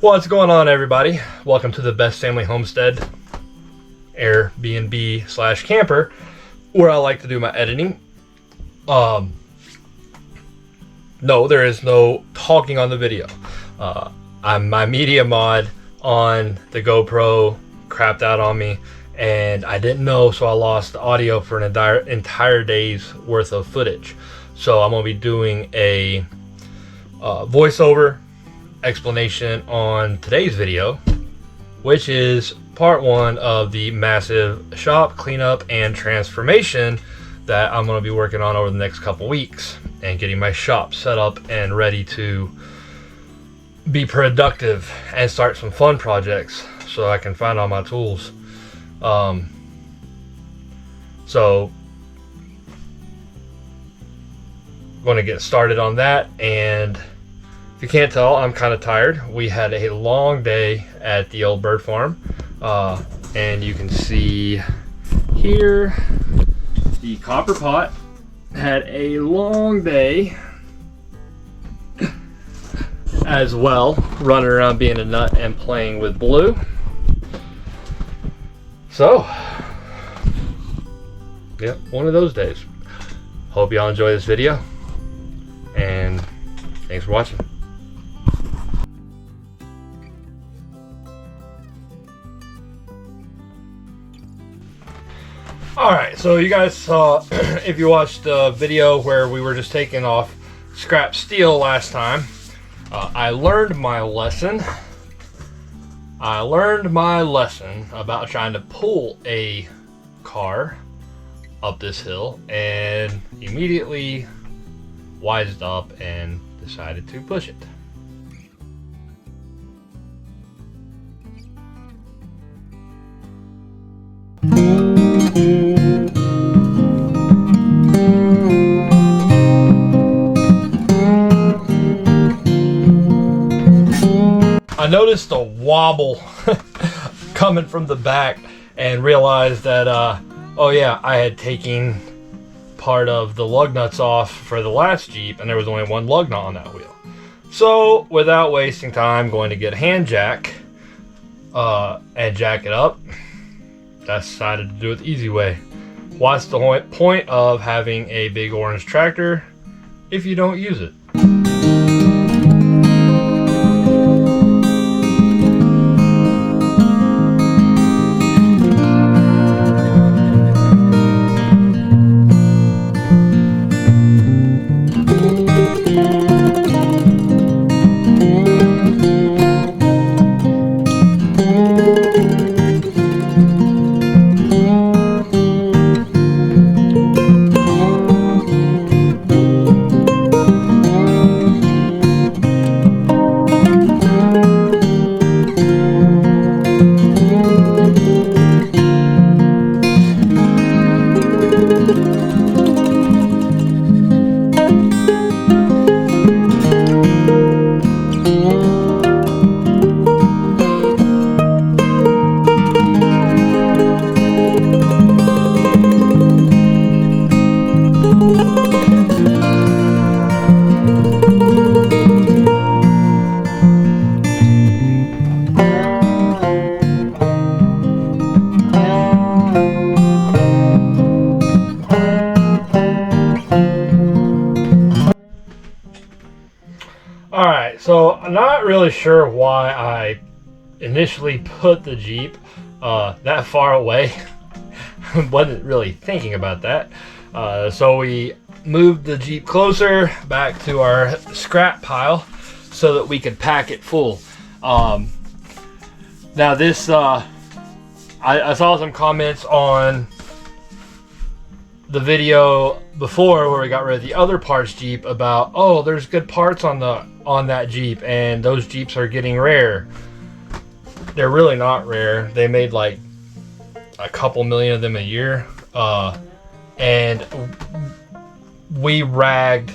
What's going on, everybody? Welcome to the Best Family Homestead Airbnb / camper, where I like to do my editing. No, there is no talking on the video. My media mod on the GoPro crapped out on me, and I didn't know, so I lost the audio for an entire day's worth of footage. So I'm going to be doing a voiceover explanation on today's video, which is part one of the massive shop cleanup and transformation that I'm going to be working on over the next couple weeks, and getting my shop set up and ready to be productive and start some fun projects so I can find all my tools. So I'm going to get started on that. And if you can't tell, I'm kind of tired. We had a long day at the old bird farm, and you can see here the copper pot had a long day as well, running around being a nut and playing with Blue. So yep, one of those days. Hope y'all enjoy this video, and thanks for watching. Alright, so you guys saw, if you watched the video where we were just taking off scrap steel last time, I learned my lesson. I learned my lesson about trying to pull a car up this hill, and immediately wised up and decided to push it. I noticed a wobble coming from the back and realized that, oh yeah, I had taken part of the lug nuts off for the last Jeep, and there was only one lug nut on that wheel. So without wasting time going to get a hand jack and jack it up, I decided to do it the easy way. What's the point of having a big orange tractor if you don't use it? Alright, so I'm not really sure why I initially put the Jeep that far away. Wasn't really thinking about that. So we moved the Jeep closer back to our scrap pile so that we could pack it full. Now this, I saw some comments on the video before where we got rid of the other parts Jeep about, oh, there's good parts on that Jeep, and those Jeeps are getting rare. They're really not rare. They made like a couple million of them a year, and we ragged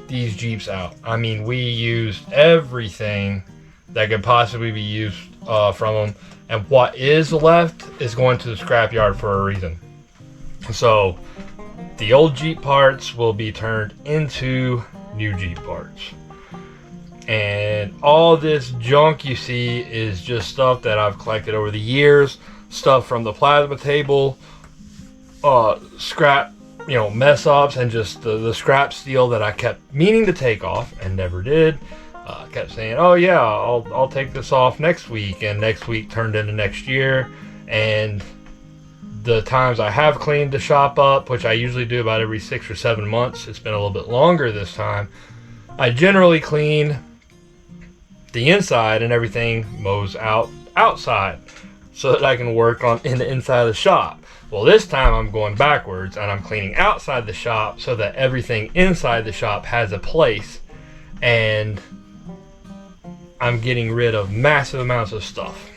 these Jeeps out. I mean, we used everything that could possibly be used from them, and what is left is going to the scrapyard for a reason. So the old Jeep parts will be turned into new Jeep parts. And all this junk you see is just stuff that I've collected over the years. Stuff from the plasma table, scrap, mess ups, and just the scrap steel that I kept meaning to take off and never did. Kept saying, oh yeah, I'll take this off next week, and next week turned into next year. And the times I have cleaned the shop up, which I usually do about every 6 or 7 months, it's been a little bit longer this time. I generally clean the inside and everything mows outside so that I can work on in the inside of the shop. Well, this time I'm going backwards and I'm cleaning outside the shop so that everything inside the shop has a place, and I'm getting rid of massive amounts of stuff.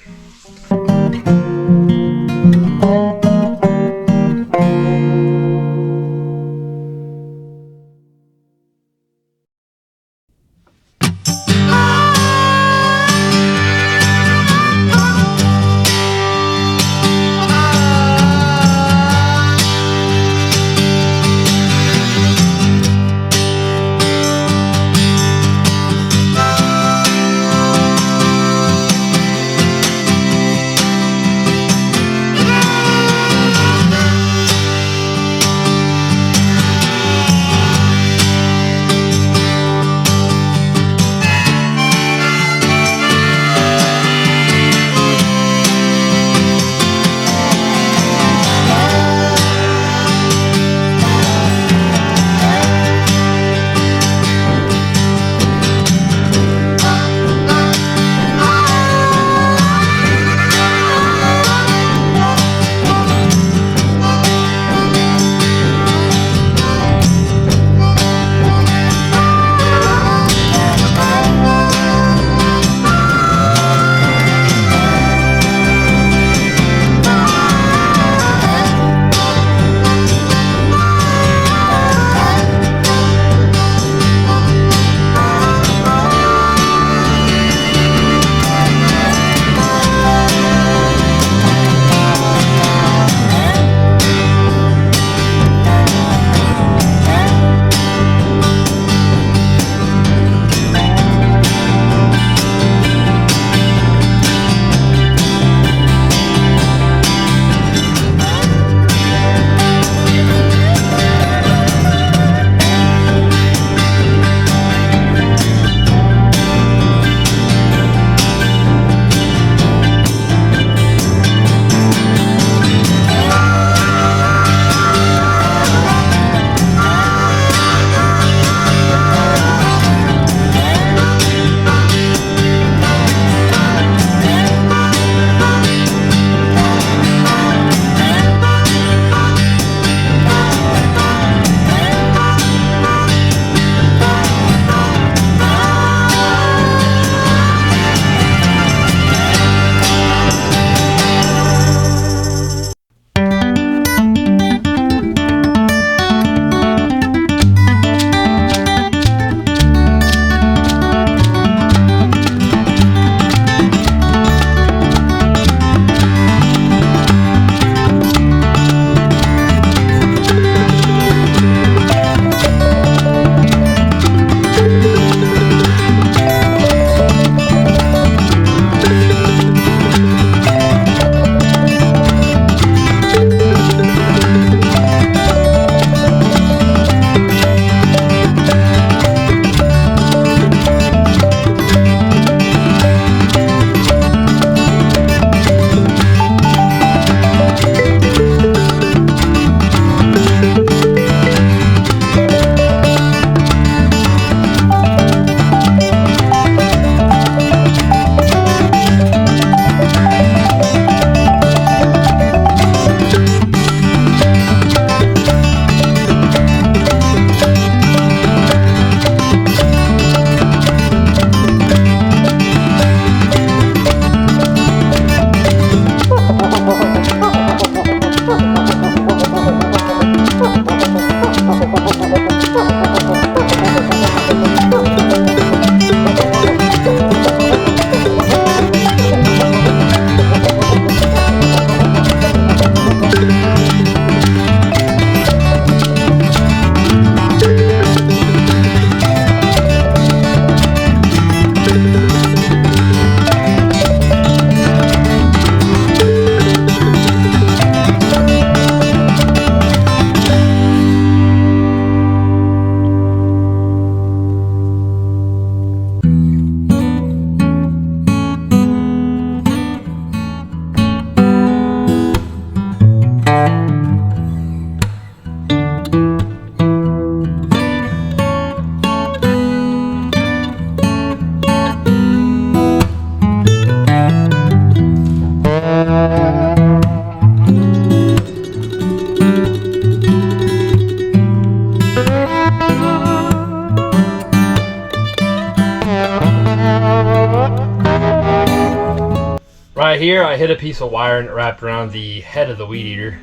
right here, I hit a piece of wire and it wrapped around the head of the weed eater.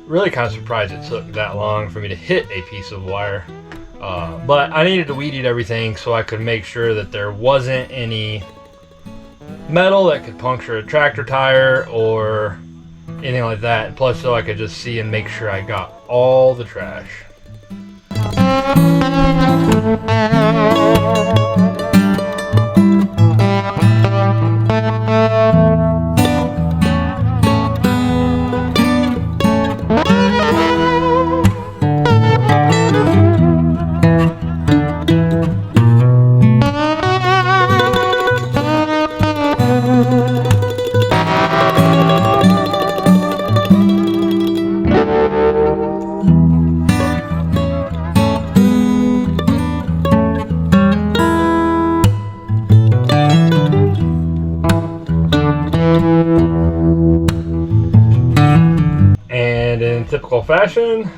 Really kind of surprised it took that long for me to hit a piece of wire. But I needed to weed eat everything so I could make sure that there wasn't any metal that could puncture a tractor tire or anything like that. And plus, so I could just see and make sure I got all the trash. And in typical fashion,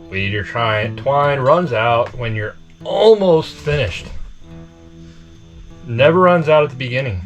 weed eater twine runs out when you're almost finished. Never runs out at the beginning.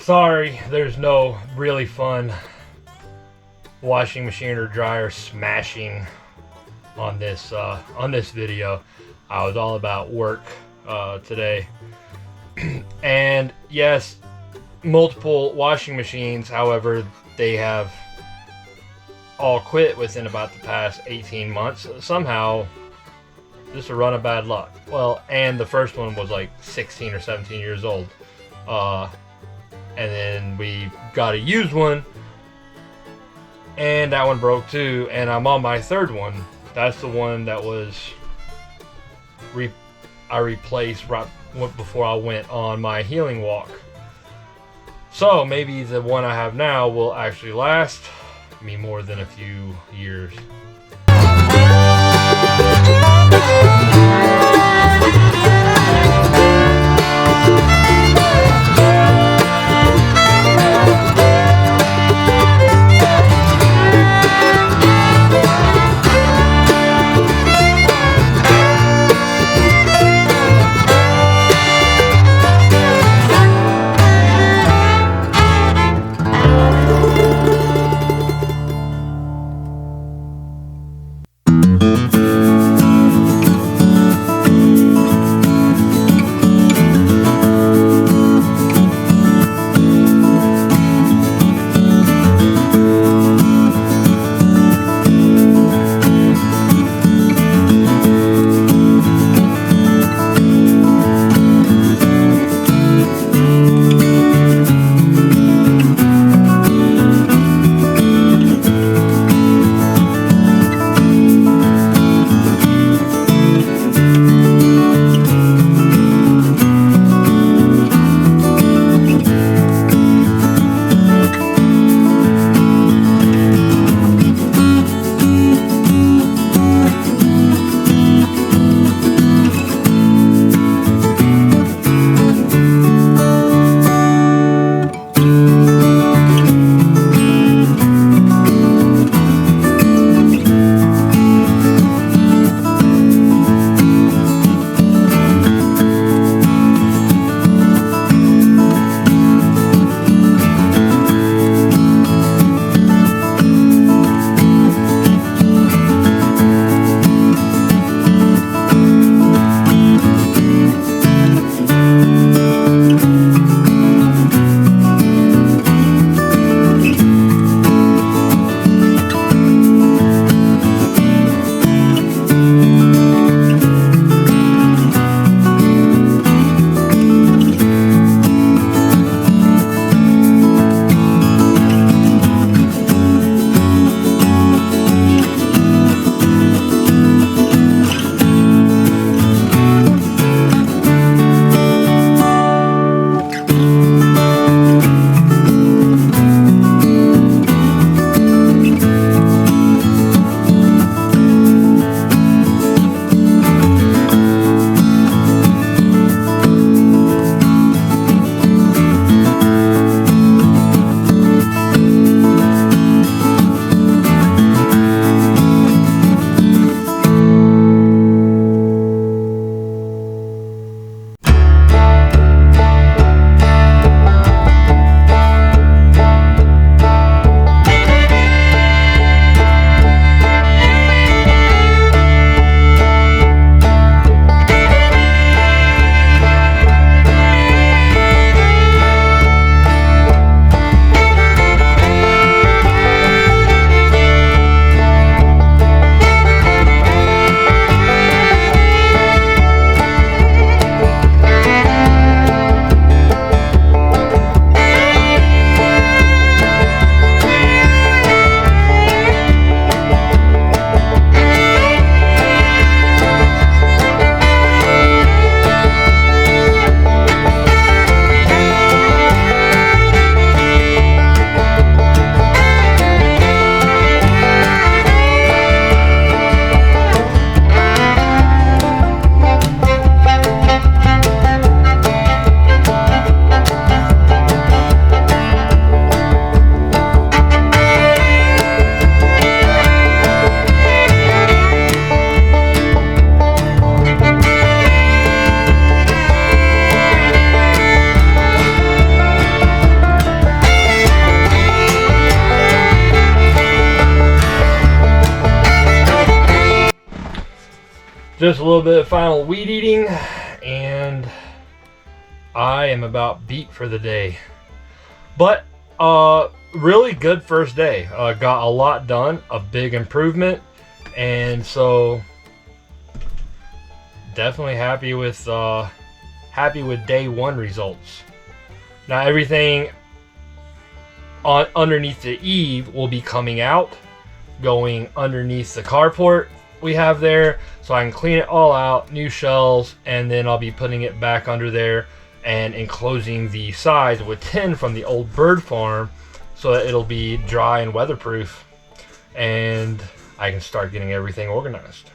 Sorry, there's no really fun washing machine or dryer smashing on this video. I was all about work today. And yes, multiple washing machines, however, they have all quit within about the past 18 months. Somehow, just a run of bad luck. Well, and the first one was like 16 or 17 years old. And then we got a used one, and that one broke too, and I'm on my third one. That's the one that was I replaced right before I went on my healing walk. So maybe the one I have now will actually last me more than a few years. Just a little bit of final weed eating, and I am about beat for the day. But really good first day. Got a lot done, a big improvement, and so definitely happy with day one results. Now everything underneath the eave will be coming out, going underneath the carport we have there, so I can clean it all out, new shelves, and then I'll be putting it back under there and enclosing the sides with tin from the old bird farm so that it'll be dry and weatherproof, and I can start getting everything organized.